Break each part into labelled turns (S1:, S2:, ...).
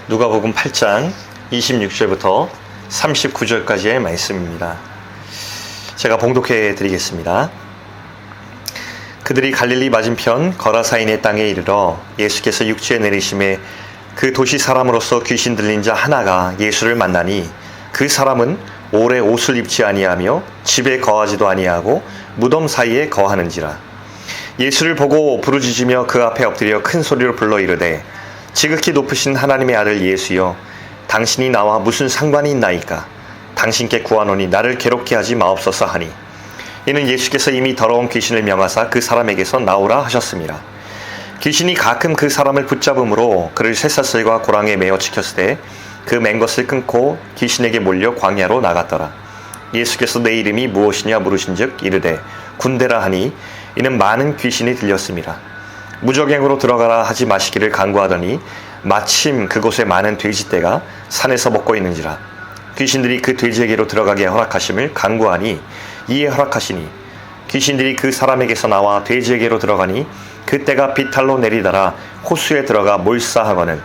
S1: 누가복음 8장 26절부터 39절까지의 말씀입니다. 제가 봉독해 드리겠습니다. 그들이 갈릴리 맞은편 거라사인의 땅에 이르러 예수께서 육지에 내리심에 그 도시 사람으로서 귀신 들린 자 하나가 예수를 만나니 그 사람은 오래 옷을 입지 아니하며 집에 거하지도 아니하고 무덤 사이에 거하는지라. 예수를 보고 부르짖으며 그 앞에 엎드려 큰 소리로 불러 이르되 지극히 높으신 하나님의 아들 예수여, 당신이 나와 무슨 상관이 있나이까? 당신께 구하노니 나를 괴롭게 하지 마옵소서 하니, 이는 예수께서 이미 더러운 귀신을 명하사 그 사람에게서 나오라 하셨습니다. 귀신이 가끔 그 사람을 붙잡음으로 그를 쇠사슬과 고랑에 매어 지켰을 때 그 맨 것을 끊고 귀신에게 몰려 광야로 나갔더라. 예수께서 내 이름이 무엇이냐 물으신즉 이르되 군대라 하니, 이는 많은 귀신이 들렸습니다. 무적행으로 들어가라 하지 마시기를 간구하더니 마침 그곳에 많은 돼지떼가 산에서 먹고 있는지라. 귀신들이 그 돼지에게로 들어가게 허락하심을 간구하니 이에 허락하시니, 귀신들이 그 사람에게서 나와 돼지에게로 들어가니 그 떼가 비탈로 내리다라 호수에 들어가 몰사하거늘.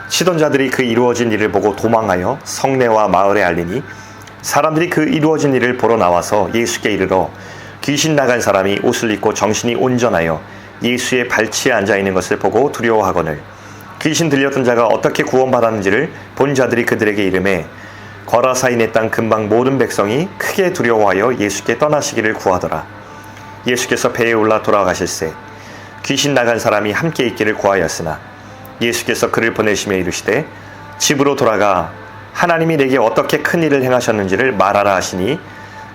S1: 치던 자들이 그 이루어진 일을 보고 도망하여 성내와 마을에 알리니, 사람들이 그 이루어진 일을 보러 나와서 예수께 이르러 귀신 나간 사람이 옷을 입고 정신이 온전하여 예수의 발치에 앉아있는 것을 보고 두려워하거늘. 귀신 들렸던 자가 어떻게 구원받았는지를 본 자들이 그들에게 이르매 거라사인의 땅 근방 모든 백성이 크게 두려워하여 예수께 떠나시기를 구하더라. 예수께서 배에 올라 돌아가실새 귀신 나간 사람이 함께 있기를 구하였으나 예수께서 그를 보내시며 이르시되 집으로 돌아가 하나님이 내게 어떻게 큰 일을 행하셨는지를 말하라 하시니,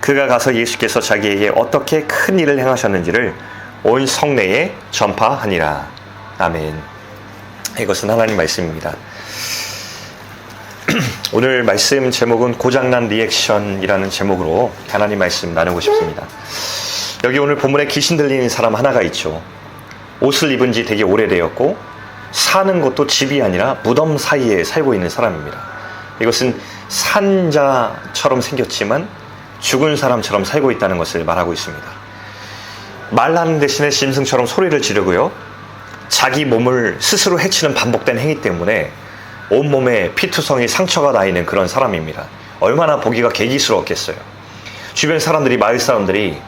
S1: 그가 가서 예수께서 자기에게 어떻게 큰 일을 행하셨는지를 온 성내에 전파하니라. 아멘. 이것은 하나님 말씀입니다. 오늘 말씀 제목은 고장난 리액션이라는 제목으로 하나님 말씀 나누고 싶습니다. 여기 오늘 본문에 귀신 들리는 사람 하나가 있죠. 옷을 입은 지 되게 오래되었고 사는 곳도 집이 아니라 무덤 사이에 살고 있는 사람입니다. 이것은 산자처럼 생겼지만 죽은 사람처럼 살고 있다는 것을 말하고 있습니다. 말하는 대신에 짐승처럼 소리를 지르고요, 자기 몸을 스스로 해치는 반복된 행위 때문에 온몸에 피투성이 상처가 나 있는 그런 사람입니다. 얼마나 보기가 개기스러웠겠어요. 주변 사람들이, 마을 사람들이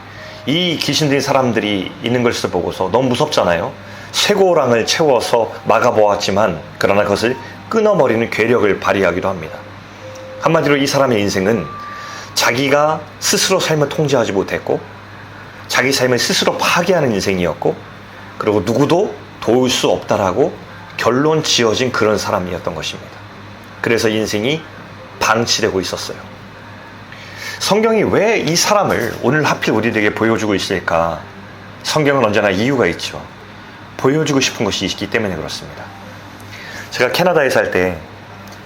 S1: 이 귀신 들린 사람들이 있는 것을 보고서 너무 무섭잖아요. 쇠고랑을 채워서 막아보았지만 그러나 그것을 끊어버리는 괴력을 발휘하기도 합니다. 한마디로 이 사람의 인생은 자기가 스스로 삶을 통제하지 못했고 자기 삶을 스스로 파괴하는 인생이었고, 그리고 누구도 도울 수 없다라고 결론 지어진 그런 사람이었던 것입니다. 그래서 인생이 방치되고 있었어요. 성경이 왜 이 사람을 오늘 하필 우리에게 보여주고 있을까? 성경은 언제나 이유가 있죠. 보여주고 싶은 것이 있기 때문에 그렇습니다. 제가 캐나다에 살 때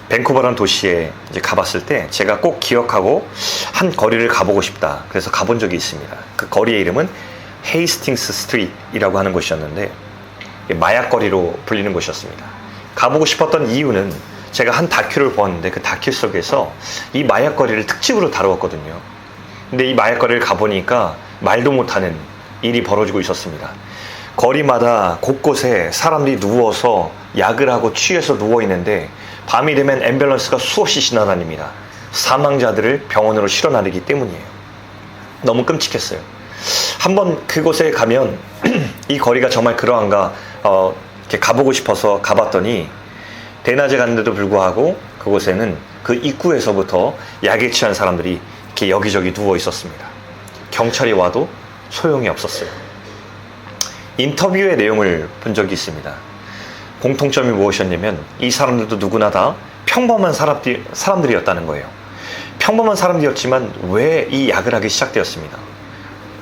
S1: 밴쿠버라는 도시에 이제 가봤을 때 제가 꼭 기억하고 한 거리를 가보고 싶다. 그래서 가본 적이 있습니다. 그 거리의 이름은 헤이스팅스 스트리트이라고 하는 곳이었는데 마약거리로 불리는 곳이었습니다. 가보고 싶었던 이유는 제가 한 다큐를 보았는데 그 다큐 속에서 이 마약거리를 특집으로 다루었거든요. 근데 이 마약거리를 가보니까 말도 못하는 일이 벌어지고 있었습니다. 거리마다 곳곳에 사람들이 누워서 약을 하고 취해서 누워있는데 밤이 되면 앰뷸런스가 수없이 지나다닙니다. 사망자들을 병원으로 실어나르기 때문이에요. 너무 끔찍했어요. 한번 그곳에 가면 이 거리가 정말 그러한가 이렇게 가보고 싶어서 가봤더니 대낮에 갔는데도 불구하고 그곳에는 그 입구에서부터 약에 취한 사람들이 이렇게 여기저기 누워 있었습니다. 경찰이 와도 소용이 없었어요. 인터뷰의 내용을 본 적이 있습니다. 공통점이 무엇이었냐면 이 사람들도 누구나 다 평범한 사람들이었다는 거예요. 평범한 사람들이었지만 왜 이 약을 하기 시작되었습니다.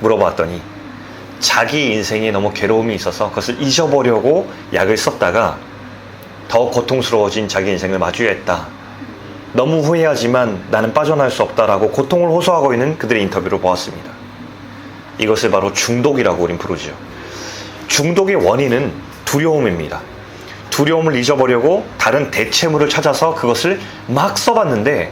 S1: 물어봤더니 자기 인생에 너무 괴로움이 있어서 그것을 잊어보려고 약을 썼다가 더 고통스러워진 자기 인생을 마주했다. 너무 후회하지만 나는 빠져나올 수 없다라고 고통을 호소하고 있는 그들의 인터뷰를 보았습니다. 이것을 바로 중독이라고 우린 부르죠. 중독의 원인은 두려움입니다. 두려움을 잊어보려고 다른 대체물을 찾아서 그것을 막 써봤는데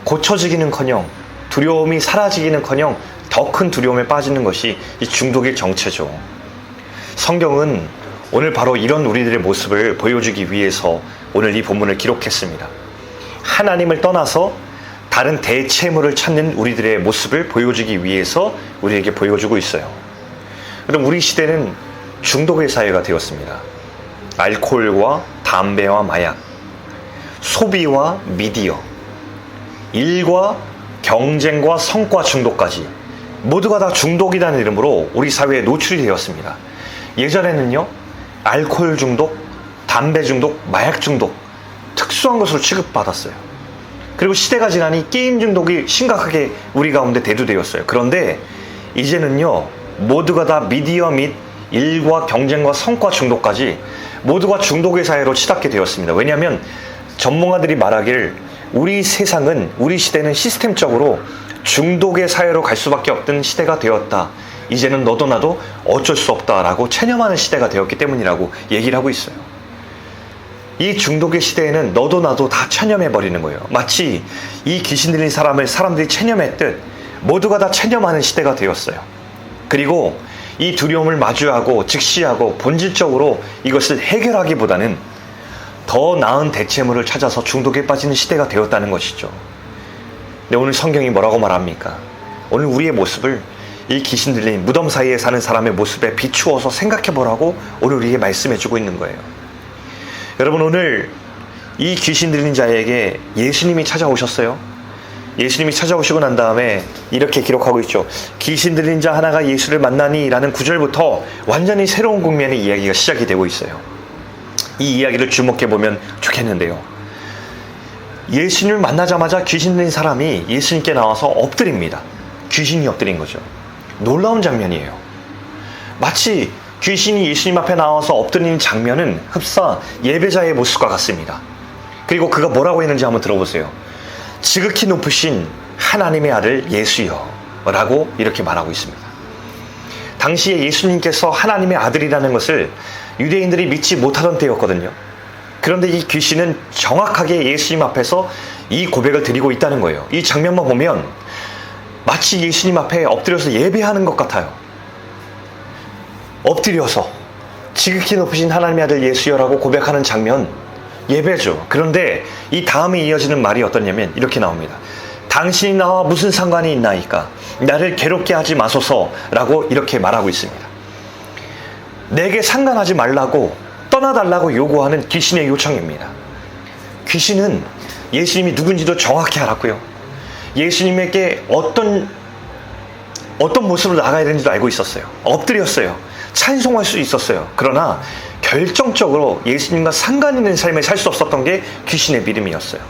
S1: 고쳐지기는커녕 두려움이 사라지기는커녕 더 큰 두려움에 빠지는 것이 이 중독의 정체죠. 성경은 오늘 바로 이런 우리들의 모습을 보여주기 위해서 오늘 이 본문을 기록했습니다. 하나님을 떠나서 다른 대체물을 찾는 우리들의 모습을 보여주기 위해서 우리에게 보여주고 있어요. 그럼 우리 시대는 중독의 사회가 되었습니다. 알코올과 담배와 마약, 소비와 미디어, 일과 경쟁과 성과 중독까지 모두가 다 중독이라는 이름으로 우리 사회에 노출이 되었습니다. 예전에는요, 알코올 중독, 담배 중독, 마약 중독 특수한 것으로 취급받았어요. 그리고 시대가 지나니 게임 중독이 심각하게 우리 가운데 대두되었어요. 그런데 이제는요, 모두가 다 미디어 및 일과 경쟁과 성과 중독까지 모두가 중독의 사회로 치닫게 되었습니다. 왜냐하면 전문가들이 말하길 우리 세상은, 우리 시대는 시스템적으로 중독의 사회로 갈 수밖에 없던 시대가 되었다. 이제는 너도 나도 어쩔 수 없다라고 체념하는 시대가 되었기 때문이라고 얘기를 하고 있어요. 이 중독의 시대에는 너도 나도 다 체념해버리는 거예요. 마치 이 귀신 들린 사람을 사람들이 체념했듯 모두가 다 체념하는 시대가 되었어요. 그리고 이 두려움을 마주하고 직시하고 본질적으로 이것을 해결하기보다는 더 나은 대체물을 찾아서 중독에 빠지는 시대가 되었다는 것이죠. 근데 오늘 성경이 뭐라고 말합니까? 오늘 우리의 모습을 이 귀신 들린 무덤 사이에 사는 사람의 모습에 비추어서 생각해보라고 오늘 우리에게 말씀해주고 있는 거예요. 여러분, 오늘 이 귀신 들린 자에게 예수님이 찾아오셨어요. 예수님이 찾아오시고 난 다음에 이렇게 기록하고 있죠. 귀신 들린 자 하나가 예수를 만나니 라는 구절부터 완전히 새로운 국면의 이야기가 시작이 되고 있어요. 이 이야기를 주목해보면 좋겠는데요. 예수님을 만나자마자 귀신 들린 사람이 예수님께 나와서 엎드립니다. 귀신이 엎드린 거죠. 놀라운 장면이에요. 마치 귀신이 예수님 앞에 나와서 엎드리는 장면은 흡사 예배자의 모습과 같습니다. 그리고 그가 뭐라고 했는지 한번 들어보세요. 지극히 높으신 하나님의 아들 예수여 라고 이렇게 말하고 있습니다. 당시에 예수님께서 하나님의 아들이라는 것을 유대인들이 믿지 못하던 때였거든요. 그런데 이 귀신은 정확하게 예수님 앞에서 이 고백을 드리고 있다는 거예요. 이 장면만 보면 마치 예수님 앞에 엎드려서 예배하는 것 같아요. 엎드려서 지극히 높으신 하나님의 아들 예수여라고 고백하는 장면, 예배죠. 그런데 이 다음에 이어지는 말이 어떠냐면 이렇게 나옵니다. 당신이 나와 무슨 상관이 있나이까? 나를 괴롭게 하지 마소서라고 이렇게 말하고 있습니다. 내게 상관하지 말라고, 떠나달라고 요구하는 귀신의 요청입니다. 귀신은 예수님이 누군지도 정확히 알았고요. 예수님에게 어떤 모습으로 나가야 되는지도 알고 있었어요. 엎드렸어요. 찬송할 수 있었어요. 그러나 결정적으로 예수님과 상관 있는 삶을 살 수 없었던 게 귀신의 믿음이었어요.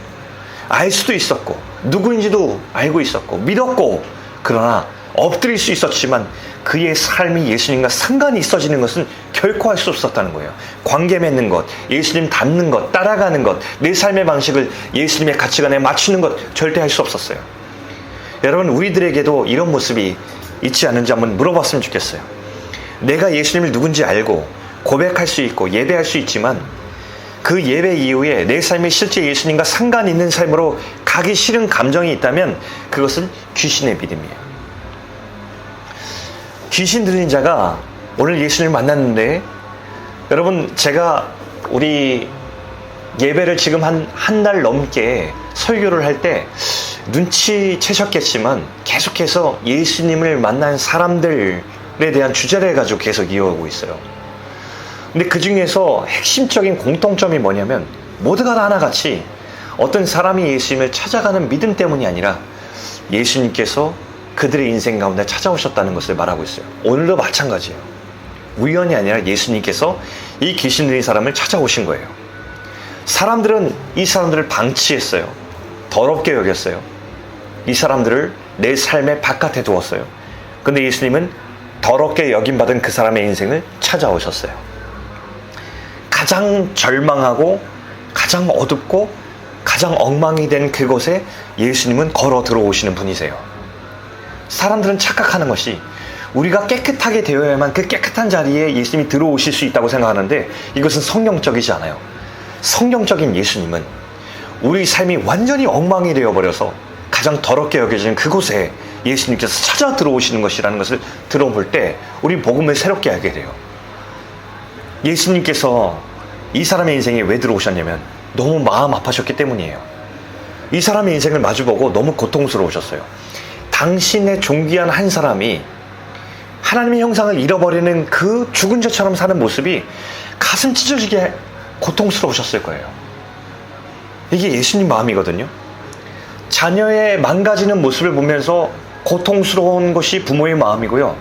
S1: 알 수도 있었고 누구인지도 알고 있었고 믿었고, 그러나 엎드릴 수 있었지만 그의 삶이 예수님과 상관이 있어지는 것은 결코 할 수 없었다는 거예요. 관계 맺는 것, 예수님 닮는 것, 따라가는 것, 내 삶의 방식을 예수님의 가치관에 맞추는 것 절대 할 수 없었어요. 여러분, 우리들에게도 이런 모습이 있지 않은지 한번 물어봤으면 좋겠어요. 내가 예수님을 누군지 알고 고백할 수 있고 예배할 수 있지만 그 예배 이후에 내 삶이 실제 예수님과 상관 있는 삶으로 가기 싫은 감정이 있다면 그것은 귀신의 믿음이에요. 귀신 들린 자가 오늘 예수님을 만났는데, 여러분, 제가 우리 예배를 지금 한 달 넘게 설교를 할 때 눈치채셨겠지만 계속해서 예수님을 만난 사람들에 대한 주제를 가지고 계속 이어오고 있어요. 근데 그 중에서 핵심적인 공통점이 뭐냐면 모두가 다 하나같이 어떤 사람이 예수님을 찾아가는 믿음 때문이 아니라 예수님께서 그들의 인생 가운데 찾아오셨다는 것을 말하고 있어요. 오늘도 마찬가지예요. 우연이 아니라 예수님께서 이 귀신 들린 사람을 찾아오신 거예요. 사람들은 이 사람들을 방치했어요. 더럽게 여겼어요. 이 사람들을 내 삶의 바깥에 두었어요. 근데 예수님은 더럽게 여김받은 그 사람의 인생을 찾아오셨어요. 가장 절망하고 가장 어둡고 가장 엉망이 된 그곳에 예수님은 걸어 들어오시는 분이세요. 사람들은 착각하는 것이 우리가 깨끗하게 되어야만 그 깨끗한 자리에 예수님이 들어오실 수 있다고 생각하는데 이것은 성경적이지 않아요. 성경적인 예수님은 우리 삶이 완전히 엉망이 되어버려서 가장 더럽게 여겨지는 그곳에 예수님께서 찾아 들어오시는 것이라는 것을 들어볼 때 우리 복음을 새롭게 알게 돼요. 예수님께서 이 사람의 인생에 왜 들어오셨냐면 너무 마음 아파셨기 때문이에요. 이 사람의 인생을 마주보고 너무 고통스러우셨어요. 당신의 존귀한 한 사람이 하나님의 형상을 잃어버리는 그 죽은 자처럼 사는 모습이 가슴 찢어지게 고통스러우셨을 거예요. 이게 예수님 마음이거든요. 자녀의 망가지는 모습을 보면서 고통스러운 것이 부모의 마음이고요.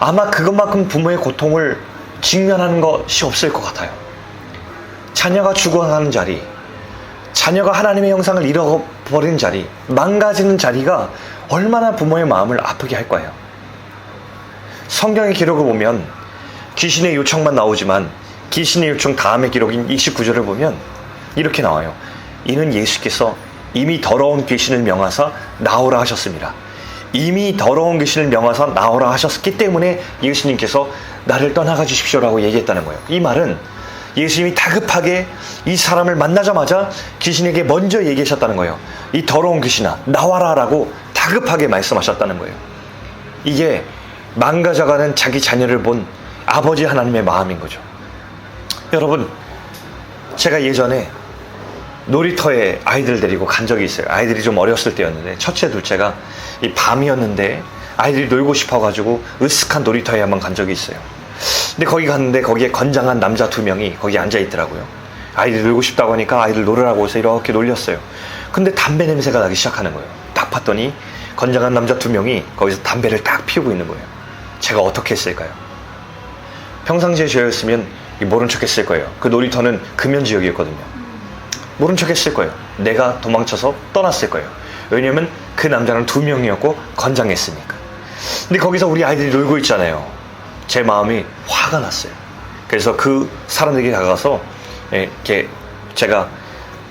S1: 아마 그것만큼 부모의 고통을 직면하는 것이 없을 것 같아요. 자녀가 죽어가는 자리, 자녀가 하나님의 형상을 잃어버리는 자리, 망가지는 자리가 얼마나 부모의 마음을 아프게 할 거예요. 성경의 기록을 보면 귀신의 요청만 나오지만 귀신의 요청 다음의 기록인 29절을 보면 이렇게 나와요. 이는 예수께서 이미 더러운 귀신을 명하사 나오라 하셨습니다. 이미 더러운 귀신을 명하사 나오라 하셨기 때문에 예수님께서 나를 떠나가 주십시오라고 얘기했다는 거예요. 이 말은 예수님이 다급하게 이 사람을 만나자마자 귀신에게 먼저 얘기하셨다는 거예요. 이 더러운 귀신아 나와라 라고 다급하게 말씀하셨다는 거예요. 이게 망가져가는 자기 자녀를 본 아버지 하나님의 마음인 거죠. 여러분, 제가 예전에 놀이터에 아이들 데리고 간 적이 있어요. 아이들이 좀 어렸을 때였는데 첫째 둘째가 이 밤이었는데 아이들이 놀고 싶어가지고 으슥한 놀이터에 한번 간 적이 있어요. 근데 거기 갔는데 거기에 건장한 남자 2명이 거기 앉아있더라고요. 아이들이 놀고 싶다고 하니까 아이들 놀으라고 해서 이렇게 놀렸어요. 근데 담배 냄새가 나기 시작하는 거예요. 딱 봤더니 건장한 남자 2명이 거기서 담배를 딱 피우고 있는 거예요. 제가 어떻게 했을까요? 평상시에 저였으면 모른 척 했을 거예요. 그 놀이터는 금연지역이었거든요. 모른 척 했을 거예요. 내가 도망쳐서 떠났을 거예요. 왜냐면 그 남자는 2명이었고 건장했으니까. 근데 거기서 우리 아이들이 놀고 있잖아요. 제 마음이 화가 났어요. 그래서 그 사람들에게 다가가서 이렇게 제가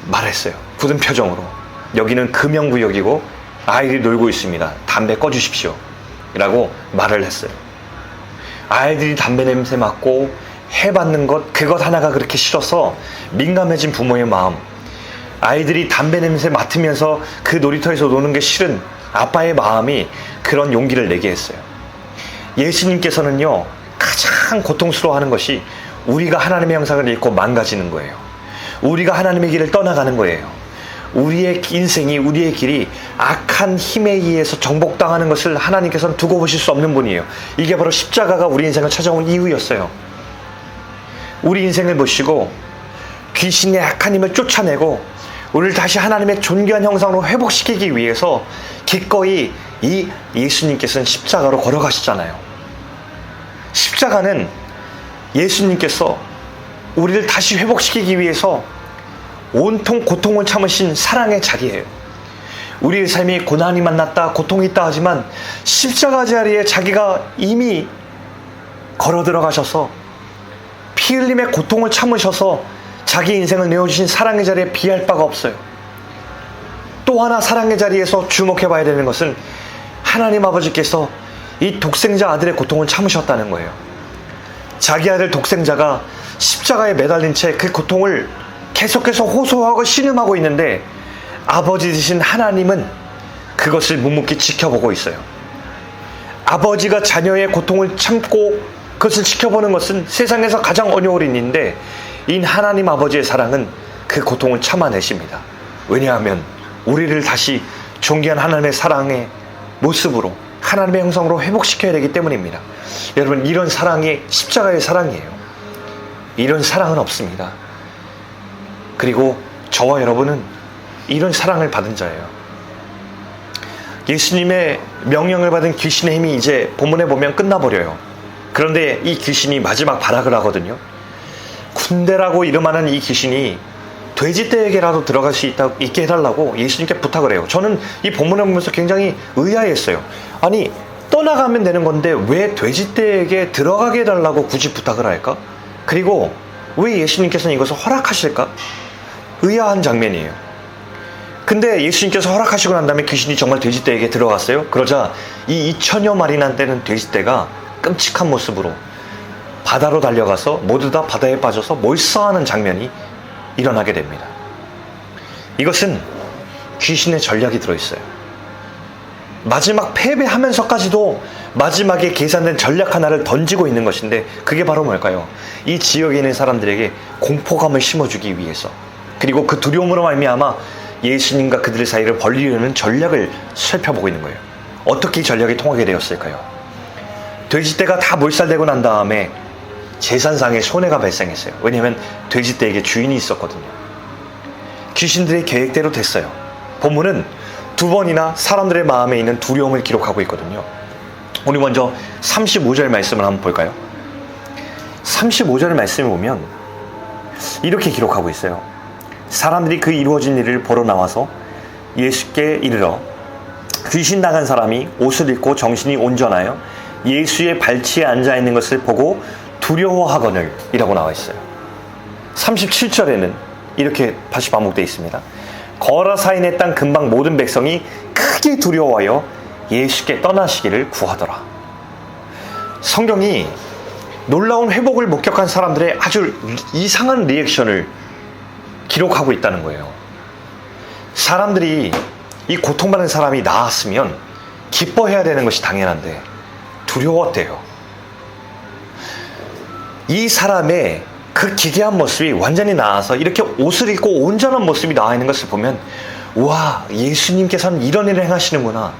S1: 말했어요. 굳은 표정으로. 여기는 금연구역이고 아이들이 놀고 있습니다. 담배 꺼주십시오. 라고 말을 했어요. 아이들이 담배 냄새 맡고 해받는 것, 그것 하나가 그렇게 싫어서 민감해진 부모의 마음, 아이들이 담배 냄새 맡으면서 그 놀이터에서 노는 게 싫은 아빠의 마음이 그런 용기를 내게 했어요. 예수님께서는요, 가장 고통스러워하는 것이 우리가 하나님의 형상을 잃고 망가지는 거예요. 우리가 하나님의 길을 떠나가는 거예요. 우리의 인생이, 우리의 길이 악한 힘에 의해서 정복당하는 것을 하나님께서는 두고 보실 수 없는 분이에요. 이게 바로 십자가가 우리 인생을 찾아온 이유였어요. 우리 인생을 보시고 귀신의 악한 힘을 쫓아내고 우리를 다시 하나님의 존귀한 형상으로 회복시키기 위해서 기꺼이 이 예수님께서는 십자가로 걸어가시잖아요. 십자가는 예수님께서 우리를 다시 회복시키기 위해서 온통 고통을 참으신 사랑의 자리예요. 우리의 삶이 고난이 만났다, 고통이 있다 하지만 십자가 자리에 자기가 이미 걸어 들어가셔서 피 흘림의 고통을 참으셔서 자기 인생을 내어주신 사랑의 자리에 비할 바가 없어요. 또 하나 사랑의 자리에서 주목해 봐야 되는 것은 하나님 아버지께서 이 독생자 아들의 고통을 참으셨다는 거예요. 자기 아들 독생자가 십자가에 매달린 채 그 고통을 계속해서 호소하고 신음하고 있는데 아버지 되신 하나님은 그것을 묵묵히 지켜보고 있어요. 아버지가 자녀의 고통을 참고 그것을 지켜보는 것은 세상에서 가장 어려운 일인데 이 하나님 아버지의 사랑은 그 고통을 참아내십니다. 왜냐하면 우리를 다시 존귀한 하나님의 사랑의 모습으로 하나님의 형상으로 회복시켜야 되기 때문입니다. 여러분, 이런 사랑이 십자가의 사랑이에요. 이런 사랑은 없습니다. 그리고 저와 여러분은 이런 사랑을 받은 자예요. 예수님의 명령을 받은 귀신의 힘이 이제 본문에 보면 끝나버려요. 그런데 이 귀신이 마지막 발악을 하거든요. 군대라고 이름하는 이 귀신이 돼지떼에게라도 들어갈 수 있게 해달라고 예수님께 부탁을 해요. 저는 이 본문을 보면서 굉장히 의아했어요. 아니, 떠나가면 되는 건데 왜 돼지떼에게 들어가게 해달라고 굳이 부탁을 할까? 그리고 왜 예수님께서는 이것을 허락하실까? 의아한 장면이에요. 근데 예수님께서 허락하시고 난 다음에 귀신이 정말 돼지떼에게 들어갔어요. 그러자 이 2000여 마리나 되는 돼지떼가 끔찍한 모습으로 바다로 달려가서 모두 다 바다에 빠져서 몰사하는 장면이 일어나게 됩니다. 이것은 귀신의 전략이 들어있어요. 마지막 패배하면서까지도 마지막에 계산된 전략 하나를 던지고 있는 것인데, 그게 바로 뭘까요? 이 지역에 있는 사람들에게 공포감을 심어주기 위해서, 그리고 그 두려움으로 말미암아 예수님과 그들 사이를 벌리려는 전략을 살펴보고 있는 거예요. 어떻게 이 전략이 통하게 되었을까요? 돼지떼가 다 몰살되고 난 다음에 제사상에 손해가 발생했어요. 왜냐하면 돼지떼에게 주인이 있었거든요. 귀신들의 계획대로 됐어요. 본문은 두 번이나 사람들의 마음에 있는 두려움을 기록하고 있거든요. 우리 먼저 35절 말씀을 한번 볼까요? 35절 말씀을 보면 이렇게 기록하고 있어요. 사람들이 그 이루어진 일을 보러 나와서 예수께 이르러 귀신 나간 사람이 옷을 입고 정신이 온전하여 예수의 발치에 앉아있는 것을 보고 두려워하거늘 이라고 나와 있어요. 37절에는 이렇게 다시 반복되어 있습니다. 거라사인의 땅 근방 모든 백성이 크게 두려워하여 예수께 떠나시기를 구하더라. 성경이 놀라운 회복을 목격한 사람들의 아주 이상한 리액션을 기록하고 있다는 거예요. 사람들이, 이 고통받는 사람이 나았으면 기뻐해야 되는 것이 당연한데 두려웠대요. 이 사람의 그 기괴한 모습이 완전히 나아서 이렇게 옷을 입고 온전한 모습이 나와 있는 것을 보면, 와, 예수님께서는 이런 일을 행하시는구나,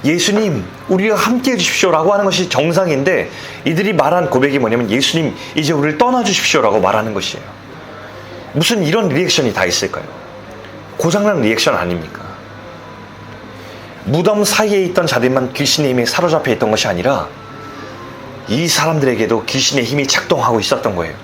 S1: 예수님 우리와 함께 해주십시오 라고 하는 것이 정상인데, 이들이 말한 고백이 뭐냐면 예수님 이제 우리를 떠나주십시오 라고 말하는 것이에요. 무슨 이런 리액션이 다 있을까요? 고장난 리액션 아닙니까? 무덤 사이에 있던 자들만 귀신의 힘에 사로잡혀 있던 것이 아니라 이 사람들에게도 귀신의 힘이 작동하고 있었던 거예요.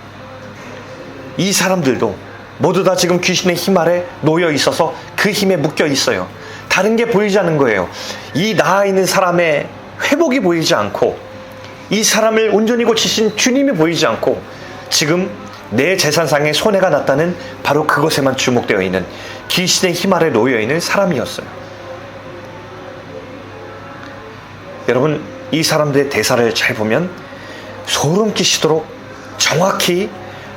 S1: 이 사람들도 모두 다 지금 귀신의 힘 아래 놓여 있어서 그 힘에 묶여 있어요. 다른 게 보이지 않는 거예요. 이 나아 있는 사람의 회복이 보이지 않고, 이 사람을 온전히 고치신 주님이 보이지 않고, 지금 내 재산상에 손해가 났다는 바로 그것에만 주목되어 있는 귀신의 힘 아래 놓여 있는 사람이었어요. 여러분, 이 사람들의 대사를 잘 보면 소름 끼치도록 정확히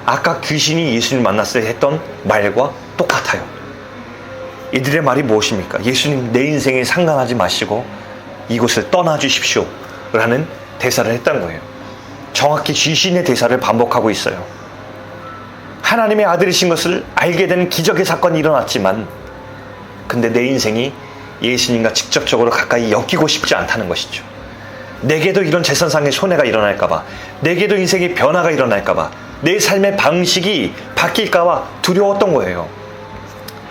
S1: 아까 귀신이 예수님 만났을 때 했던 말과 똑같아요. 이들의 말이 무엇입니까? 예수님, 내 인생에 상관하지 마시고 이곳을 떠나주십시오 라는 대사를 했다는 거예요. 정확히 귀신의 대사를 반복하고 있어요. 하나님의 아들이신 것을 알게 된 기적의 사건이 일어났지만, 근데 내 인생이 예수님과 직접적으로 가까이 엮이고 싶지 않다는 것이죠. 내게도 이런 재산상의 손해가 일어날까봐, 내게도 인생의 변화가 일어날까봐, 내 삶의 방식이 바뀔까봐 두려웠던 거예요.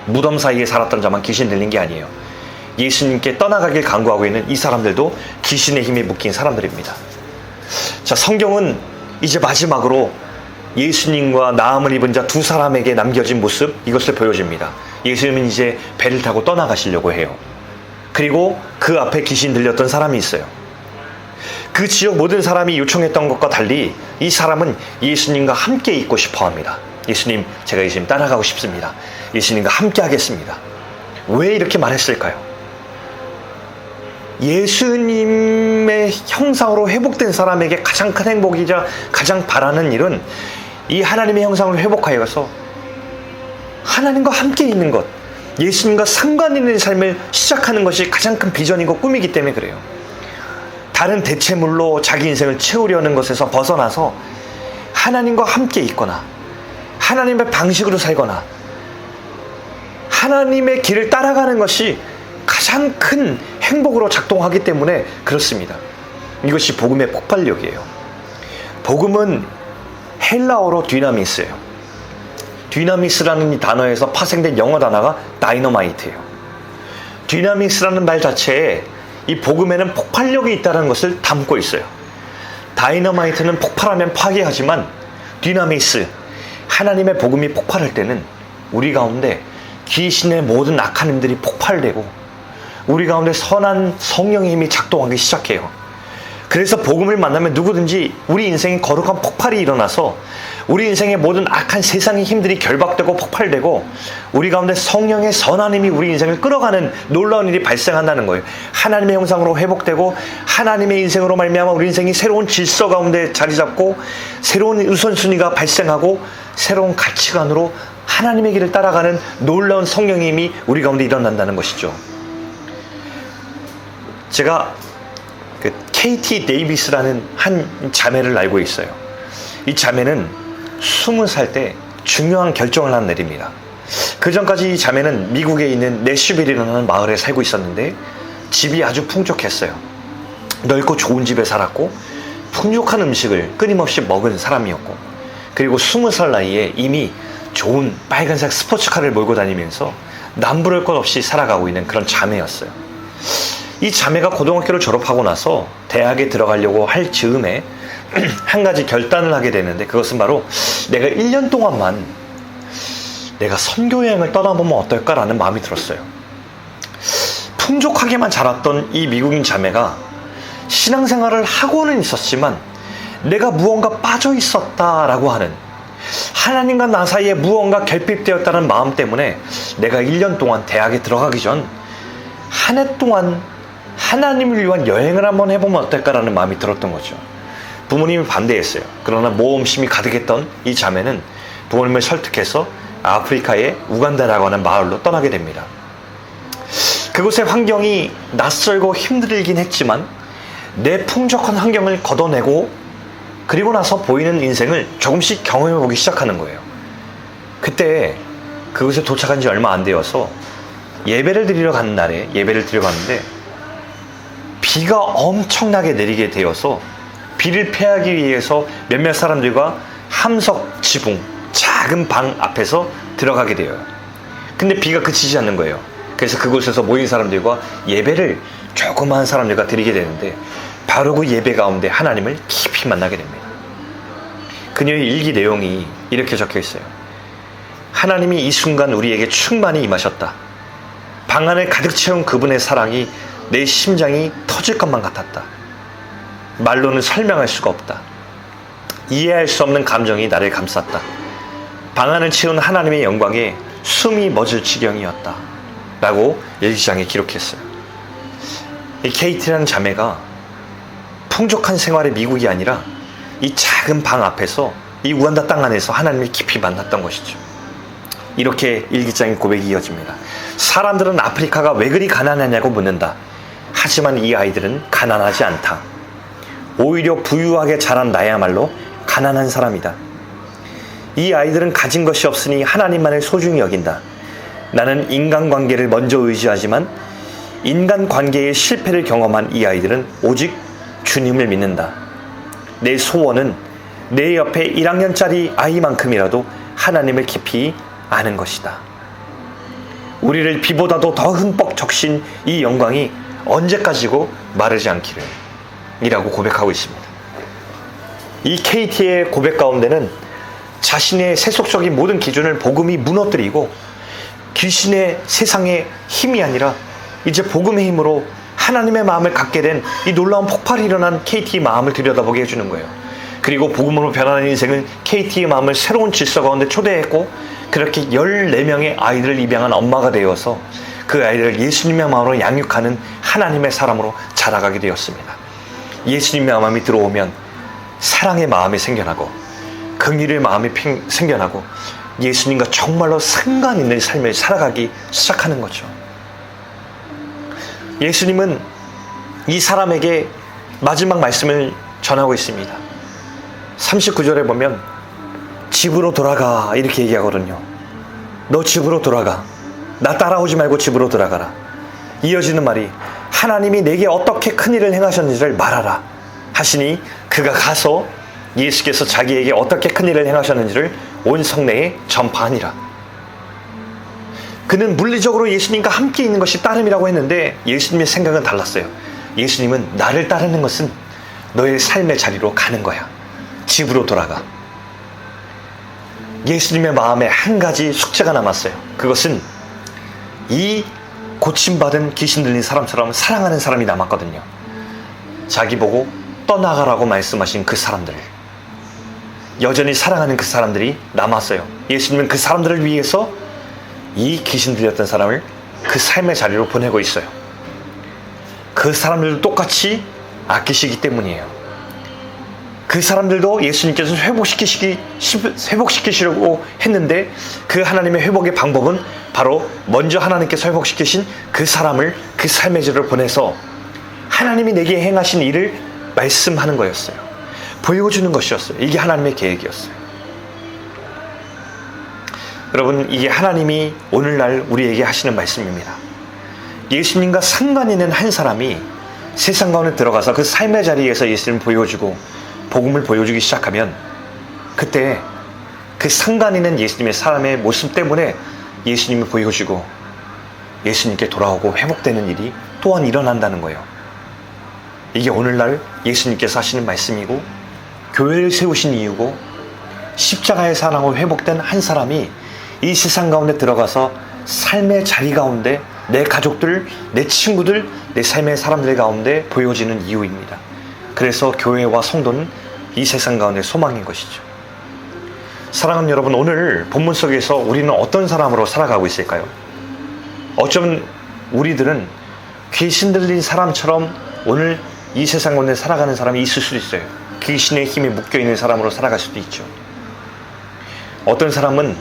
S1: 무덤 사이에 살았던 자만 귀신 들린 게 아니에요. 예수님께 떠나가길 간구하고 있는 이 사람들도 귀신의 힘에 묶인 사람들입니다. 자, 성경은 이제 마지막으로 예수님과 나음을 입은 자 두 사람에게 남겨진 모습, 이것을 보여줍니다. 예수님은 이제 배를 타고 떠나가시려고 해요. 그리고 그 앞에 귀신 들렸던 사람이 있어요. 그 지역 모든 사람이 요청했던 것과 달리 이 사람은 예수님과 함께 있고 싶어 합니다. 예수님, 제가 예수님 따라가고 싶습니다. 예수님과 함께 하겠습니다. 왜 이렇게 말했을까요? 예수님의 형상으로 회복된 사람에게 가장 큰 행복이자 가장 바라는 일은 이 하나님의 형상을 회복하여서 하나님과 함께 있는 것, 예수님과 상관 있는 삶을 시작하는 것이 가장 큰 비전이고 꿈이기 때문에 그래요. 다른 대체물로 자기 인생을 채우려는 것에서 벗어나서 하나님과 함께 있거나 하나님의 방식으로 살거나 하나님의 길을 따라가는 것이 가장 큰 행복으로 작동하기 때문에 그렇습니다. 이것이 복음의 폭발력이에요. 복음은 헬라어로 디나미스예요. 디나미스라는 이 단어에서 파생된 영어 단어가 다이너마이트예요. 디나미스라는 말 자체에 이 복음에는 폭발력이 있다는 것을 담고 있어요. 다이너마이트는 폭발하면 파괴하지만 디나미스, 하나님의 복음이 폭발할 때는 우리 가운데 귀신의 모든 악한 힘들이 폭발되고 우리 가운데 선한 성령의 힘이 작동하기 시작해요. 그래서 복음을 만나면 누구든지 우리 인생에 거룩한 폭발이 일어나서 우리 인생의 모든 악한 세상의 힘들이 결박되고 폭발되고 우리 가운데 성령의 선한 힘이 우리 인생을 끌어가는 놀라운 일이 발생한다는 거예요. 하나님의 형상으로 회복되고 하나님의 인생으로 말미암아 우리 인생이 새로운 질서 가운데 자리 잡고 새로운 우선순위가 발생하고 새로운 가치관으로 하나님의 길을 따라가는 놀라운 성령의 힘이 우리 가운데 일어난다는 것이죠. 제가 그 KT 데이비스라는 한 자매를 알고 있어요. 이 자매는 20살 때 중요한 결정을 하나 내립니다. 그 전까지 이 자매는 미국에 있는 내슈빌이라는 마을에 살고 있었는데 집이 아주 풍족했어요. 넓고 좋은 집에 살았고 풍족한 음식을 끊임없이 먹은 사람이었고, 그리고 20살 나이에 이미 좋은 빨간색 스포츠카를 몰고 다니면서 남부를 것 없이 살아가고 있는 그런 자매였어요. 이 자매가 고등학교를 졸업하고 나서 대학에 들어가려고 할 즈음에 한 가지 결단을 하게 되는데, 그것은 바로 내가 1년 동안만 내가 선교 여행을 떠나보면 어떨까라는 마음이 들었어요. 풍족하게만 자랐던 이 미국인 자매가 신앙생활을 하고는 있었지만 내가 무언가 빠져 있었다라고 하는, 하나님과 나 사이에 무언가 결핍되었다는 마음 때문에 내가 1년 동안 대학에 들어가기 전 한 해 동안 하나님을 위한 여행을 한번 해보면 어떨까라는 마음이 들었던 거죠. 부모님이 반대했어요. 그러나 모험심이 가득했던 이 자매는 부모님을 설득해서 아프리카의 우간다라고 하는 마을로 떠나게 됩니다. 그곳의 환경이 낯설고 힘들긴 했지만 내 풍족한 환경을 걷어내고 그리고 나서 보이는 인생을 조금씩 경험해보기 시작하는 거예요. 그때 그곳에 도착한 지 얼마 안 되어서 예배를 드리러 가는 날에 예배를 드리러 갔는데 비가 엄청나게 내리게 되어서 비를 피하기 위해서 몇몇 사람들과 함석 지붕 작은 방 앞에서 들어가게 돼요. 근데 비가 그치지 않는 거예요. 그래서 그곳에서 모인 사람들과 예배를 조그마한 사람들과 드리게 되는데 바로 그 예배 가운데 하나님을 깊이 만나게 됩니다. 그녀의 일기 내용이 이렇게 적혀 있어요. 하나님이 이 순간 우리에게 충만히 임하셨다. 방 안을 가득 채운 그분의 사랑이 내 심장이 터질 것만 같았다. 말로는 설명할 수가 없다. 이해할 수 없는 감정이 나를 감쌌다. 방 안을 채운 하나님의 영광에 숨이 멎을 지경이었다. 라고 일기장에 기록했어요. 이 케이티라는 자매가 풍족한 생활의 미국이 아니라 이 작은 방 앞에서 이 우간다 땅 안에서 하나님을 깊이 만났던 것이죠. 이렇게 일기장의 고백이 이어집니다. 사람들은 아프리카가 왜 그리 가난하냐고 묻는다. 하지만 이 아이들은 가난하지 않다. 오히려 부유하게 자란 나야말로 가난한 사람이다. 이 아이들은 가진 것이 없으니 하나님만을 소중히 여긴다. 나는 인간관계를 먼저 의지하지만 인간관계의 실패를 경험한 이 아이들은 오직 주님을 믿는다. 내 소원은 내 옆에 1학년짜리 아이만큼이라도 하나님을 깊이 아는 것이다. 우리를 비보다도 더 흠뻑 적신 이 영광이 언제까지고 마르지 않기를 이라고 고백하고 있습니다. 이 KT의 고백 가운데는 자신의 세속적인 모든 기준을 복음이 무너뜨리고 귀신의 세상의 힘이 아니라 이제 복음의 힘으로 하나님의 마음을 갖게 된 이 놀라운 폭발이 일어난 KT의 마음을 들여다보게 해주는 거예요. 그리고 복음으로 변하는 인생은 KT의 마음을 새로운 질서 가운데 초대했고, 그렇게 14명의 아이들을 입양한 엄마가 되어서 그 아이들을 예수님의 마음으로 양육하는 하나님의 사람으로 자라가게 되었습니다. 예수님의 마음이 들어오면 사랑의 마음이 생겨나고 긍휼의 마음이 생겨나고 예수님과 정말로 상관 있는 삶을 살아가기 시작하는 거죠. 예수님은 이 사람에게 마지막 말씀을 전하고 있습니다. 39절에 보면 집으로 돌아가 이렇게 얘기하거든요. 너 집으로 돌아가. 나 따라오지 말고 집으로 돌아가라. 이어지는 말이 하나님이 내게 어떻게 큰일을 행하셨는지를 말하라 하시니 그가 가서 예수께서 자기에게 어떻게 큰일을 행하셨는지를 온 성내에 전파하니라. 그는 물리적으로 예수님과 함께 있는 것이 따름이라고 했는데 예수님의 생각은 달랐어요. 예수님은 나를 따르는 것은 너의 삶의 자리로 가는 거야. 집으로 돌아가. 예수님의 마음에 한 가지 숙제가 남았어요. 그것은 이 고침받은 귀신 들린 사람처럼 사랑하는 사람이 남았거든요. 자기 보고 떠나가라고 말씀하신 그 사람들, 여전히 사랑하는 그 사람들이 남았어요. 예수님은 그 사람들을 위해서 이 귀신 들렸던 사람을 그 삶의 자리로 보내고 있어요. 그 사람들도 똑같이 아끼시기 때문이에요. 그 사람들도 예수님께서 회복시키시려고 했는데 그 하나님의 회복의 방법은 바로 먼저 하나님께서 회복시키신 그 사람을 그 삶의 자리로 보내서 하나님이 내게 행하신 일을 말씀하는 거였어요. 보여주는 것이었어요. 이게 하나님의 계획이었어요. 여러분, 이게 하나님이 오늘날 우리에게 하시는 말씀입니다. 예수님과 상관 있는 한 사람이 세상 가운데 들어가서 그 삶의 자리에서 예수님을 보여주고 복음을 보여주기 시작하면, 그때 그 상관 있는 예수님의 사람의 모습 때문에 예수님을 보여주고 예수님께 돌아오고 회복되는 일이 또한 일어난다는 거예요. 이게 오늘날 예수님께서 하시는 말씀이고, 교회를 세우신 이유고, 십자가의 사랑으로 회복된 한 사람이 이 세상 가운데 들어가서 삶의 자리 가운데 내 가족들, 내 친구들, 내 삶의 사람들 가운데 보여지는 이유입니다. 그래서 교회와 성도는 이 세상 가운데 소망인 것이죠. 사랑하는 여러분, 오늘 본문 속에서 우리는 어떤 사람으로 살아가고 있을까요? 어쩌면 우리들은 귀신 들린 사람처럼 오늘 이 세상 가운데 살아가는 사람이 있을 수도 있어요. 귀신의 힘에 묶여있는 사람으로 살아갈 수도 있죠. 어떤 사람은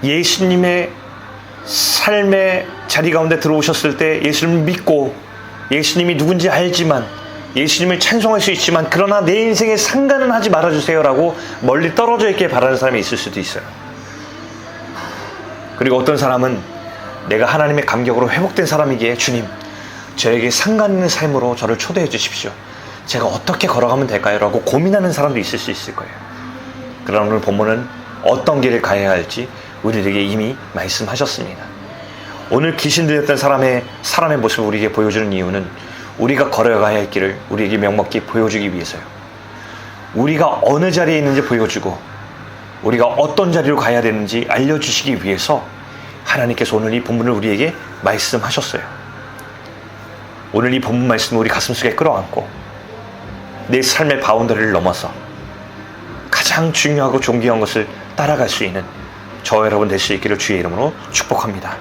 S1: 예수님의 삶의 자리 가운데 들어오셨을 때 예수님을 믿고 예수님이 누군지 알지만, 예수님을 찬송할 수 있지만, 그러나 내 인생에 상관은 하지 말아주세요 라고 멀리 떨어져 있게 바라는 사람이 있을 수도 있어요. 그리고 어떤 사람은 내가 하나님의 감격으로 회복된 사람이기에 주님, 저에게 상관 있는 삶으로 저를 초대해 주십시오. 제가 어떻게 걸어가면 될까요? 라고 고민하는 사람도 있을 수 있을 거예요. 그러나 오늘 본문은 어떤 길을 가야 할지 우리에게 이미 말씀하셨습니다. 오늘 귀신 들렸던 사람의 모습을 우리에게 보여주는 이유는 우리가 걸어가야 할 길을 우리에게 명확히 보여주기 위해서요. 우리가 어느 자리에 있는지 보여주고 우리가 어떤 자리로 가야 되는지 알려주시기 위해서 하나님께서 오늘 이 본문을 우리에게 말씀하셨어요. 오늘 이 본문 말씀을 우리 가슴속에 끌어안고 내 삶의 바운더리를 넘어서 가장 중요하고 존귀한 것을 따라갈 수 있는 저 여러분 될 수 있기를 주의 이름으로 축복합니다.